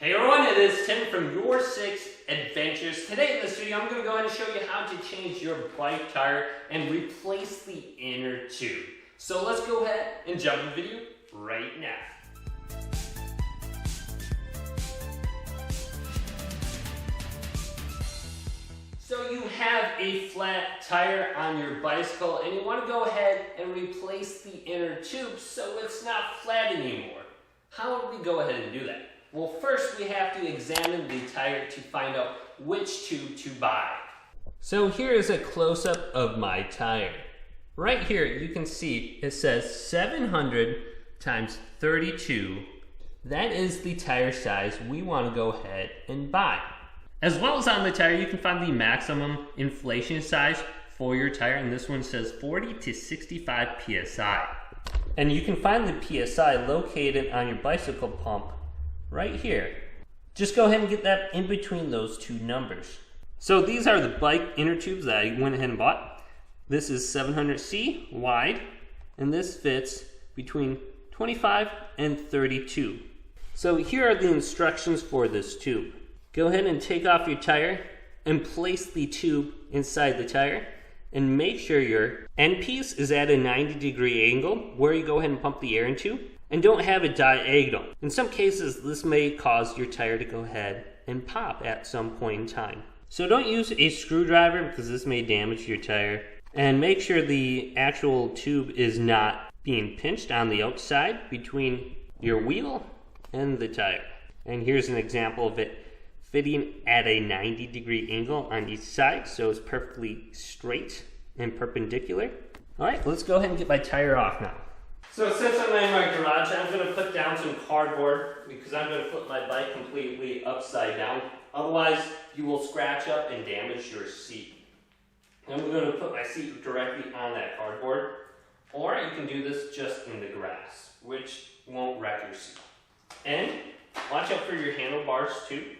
Hey everyone, it is Tim from YourSixAdventures. Today in this video, I'm going to go ahead and show you how to change your bike tire and replace the inner tube. So let's go ahead and jump in the video right now. So you have a flat tire on your bicycle and you want to go ahead and replace the inner tube so it's not flat anymore. How would we go ahead and do that? Well, first we have to examine the tire to find out which tube to buy. So here is a close-up of my tire. Right here you can see it says 700 times 32. That is the tire size we want to go ahead and buy. As well as on the tire you can find the maximum inflation size for your tire, and this one says 40 to 65 PSI. And you can find the PSI located on your bicycle pump right here. Just go ahead and get that in between those two numbers. So these are the bike inner tubes that I went ahead and bought. This is 700C wide, and this fits between 25 and 32. So here are the instructions for this tube. Go ahead and take off your tire and place the tube inside the tire, and make sure your end piece is at a 90-degree angle where you go ahead and pump the air into, and don't have it diagonal. In some cases, this may cause your tire to go ahead and pop at some point in time. So don't use a screwdriver because this may damage your tire. And make sure the actual tube is not being pinched on the outside between your wheel and the tire. And here's an example of it fitting at a 90-degree angle on each side, so it's perfectly straight and perpendicular. All right, let's go ahead and get my tire off now. So since I'm in my garage, I'm going to put down some cardboard because I'm going to flip my bike completely upside down. Otherwise, you will scratch up and damage your seat. I'm going to put my seat directly on that cardboard, or you can do this just in the grass, which won't wreck your seat. And watch out for your handlebars too.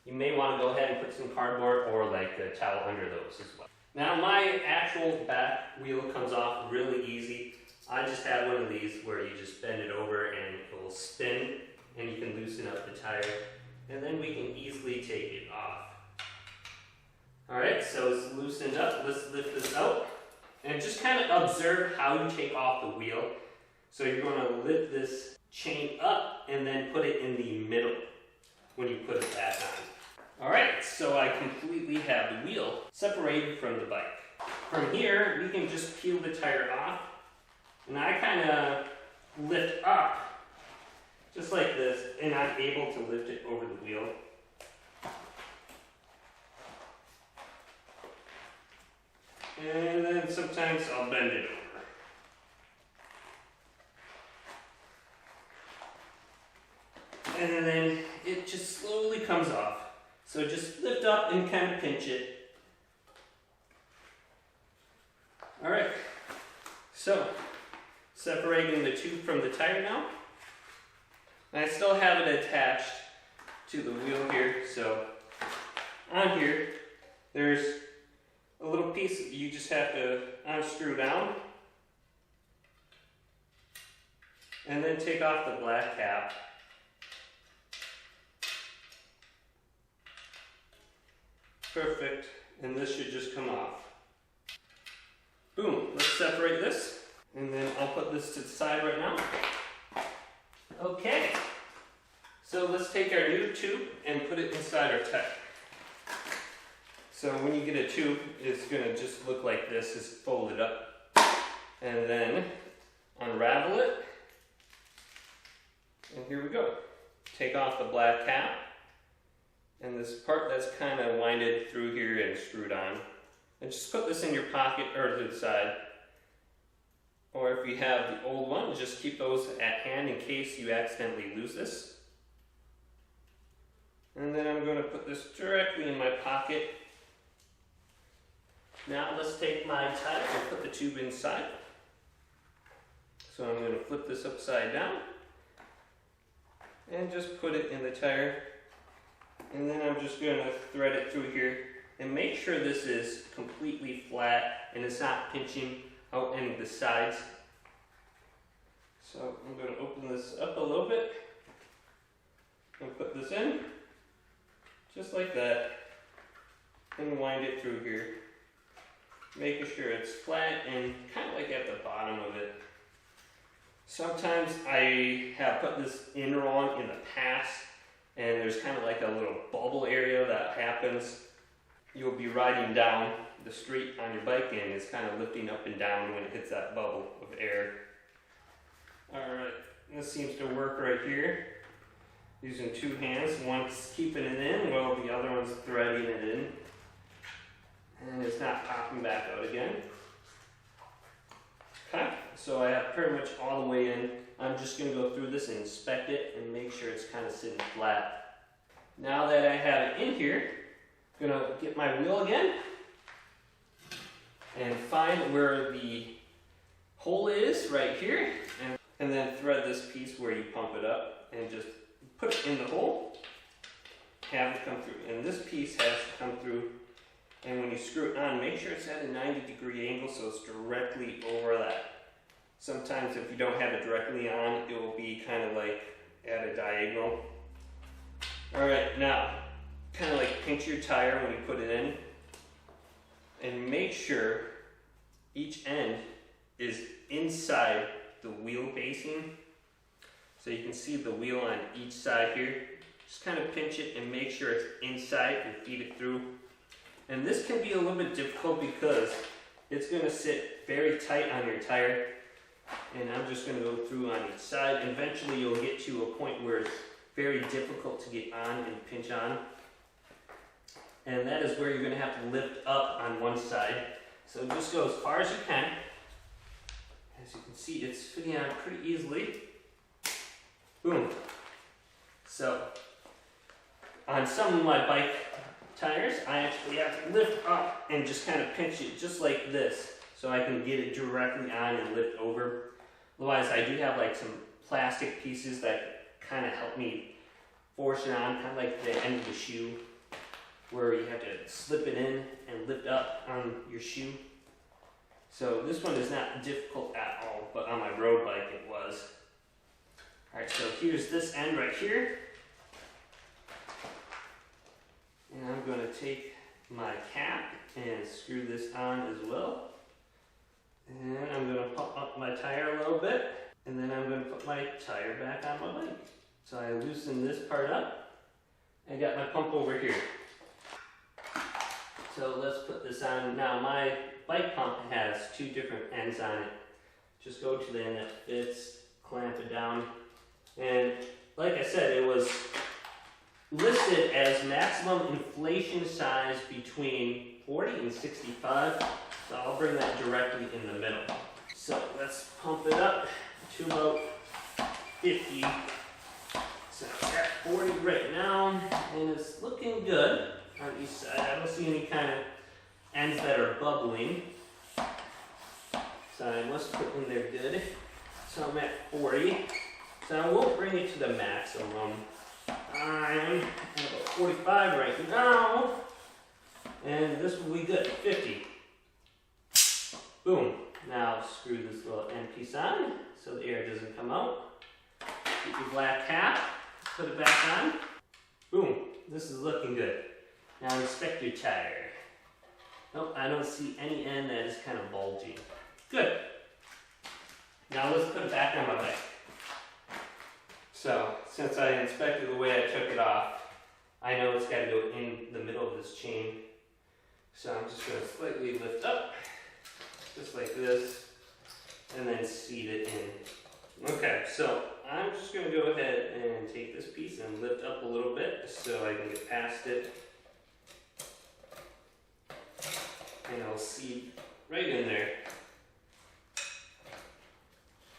You may want to go ahead and put some cardboard or like a towel under those as well. Now my actual back wheel comes off really easy. I just have one of these where you just bend it over and it will spin and you can loosen up the tire, and then we can easily take it off. Alright, so it's loosened up. Let's lift this out and just kind of observe how you take off the wheel. So you're going to lift this chain up and then put it in the middle when you put it back on. Alright, so I completely have the wheel separated from the bike. From here, we can just peel the tire off, and I kind of lift up, just like this, and I'm able to lift it over the wheel. And then sometimes I'll bend it over. And then it just slowly comes off. So just lift up and kind of pinch it. Alright, so separating the tube from the tire now. And I still have it attached to the wheel here, so on here there's a little piece that you just have to unscrew down and then take off the black cap. Perfect, and this should just come off. Boom, let's separate this, and then I'll put this to the side right now. Okay, so let's take our new tube and put it inside our tire. So when you get a tube, it's gonna just look like this, it's folded up. And then unravel it, and here we go. Take off the black cap. And this part that's kind of winded through here and screwed on. And just put this in your pocket or to the side. Or if you have the old one, just keep those at hand in case you accidentally lose this. And then I'm going to put this directly in my pocket. Now let's take my tire and put the tube inside. So I'm going to flip this upside down and just put it in the tire. And then I'm just going to thread it through here and make sure this is completely flat and it's not pinching out any of the sides. So I'm going to open this up a little bit and put this this in, just like that, and wind it through here, making sure it's flat and kind of like at the bottom of it. Sometimes I have put this in wrong in the past, and there's kind of like a little bubble area that happens. You'll be riding down the street on your bike and it's kind of lifting up and down when it hits that bubble of air. Alright, this seems to work right here. Using two hands, one's keeping it in while the other one's threading it in. And it's not popping back out again. Okay, so I have pretty much all the way in. I'm just going to go through this and inspect it and make sure it's kind of sitting flat. Now that I have it in here, I'm going to get my wheel again and find where the hole is right here, and then thread this piece where you pump it up and just put it in the hole, have it come through. And this piece has to come through, and when you screw it on, make sure it's at a 90-degree angle so it's directly over that. Sometimes if you don't have it directly on, it will be kind of like at a diagonal. Alright, now, kind of like pinch your tire when you put it in, and make sure each end is inside the wheel basing. So you can see the wheel on each side here. Just kind of pinch it and make sure it's inside and feed it through. And this can be a little bit difficult because it's going to sit very tight on your tire. And I'm just going to go through on each side. And eventually you'll get to a point where it's very difficult to get on and pinch on. And that is where you're going to have to lift up on one side. So just go as far as you can. As you can see, it's fitting on pretty easily. Boom. So, on some of my bike tires, I actually have to lift up and just kind of pinch it just like this, so I can get it directly on and lift over. Otherwise, I do have like some plastic pieces that kind of help me force it on, kind of like the end of the shoe, where you have to slip it in and lift up on your shoe. So this one is not difficult at all, but on my road bike it was. Alright, so here's this end right here. And I'm going to take my cap and screw this on as well. And I'm going to pump up my tire a little bit. And then I'm going to put my tire back on my bike. So I loosen this part up and got my pump over here. So let's put this on. Now my bike pump has two different ends on it. Just go to the end that fits, clamp it down. And like I said, it was listed as maximum inflation size between 40 and 65. So I'll bring that directly in the middle. So let's pump it up to about 50. So it's at 40 right now, and it's looking good on each side. I don't see any kind of ends that are bubbling. So I must put in there good. So I'm at 40. So I won't bring it to the maximum. I'm at about 45 right now. And this will be good, 50. Boom. Now screw this little end piece on so the air doesn't come out. Get your black cap, put it back on. Boom. This is looking good. Now inspect your tire. Nope, I don't see any end that is kind of bulgy. Good. Now let's put it back on my bike. So, since I inspected the way I took it off, I know it's got to go in the middle of this chain. So I'm just going to slightly lift up, just like this, and then seat it in. Okay, so I'm just going to go ahead and take this piece and lift up a little bit so I can get past it. And I'll seat right in there.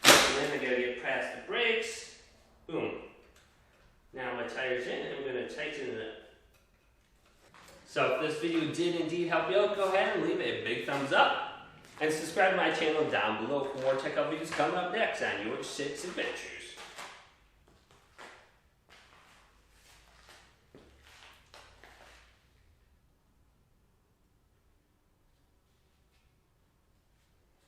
And then I gotta get past the brakes. Boom. Now my tire's in, and I'm gonna tighten it up. So if this video did indeed help you out, go ahead and leave it a big thumbs up. And subscribe to my channel down below for more tech videos coming up next on YourSixAdventures.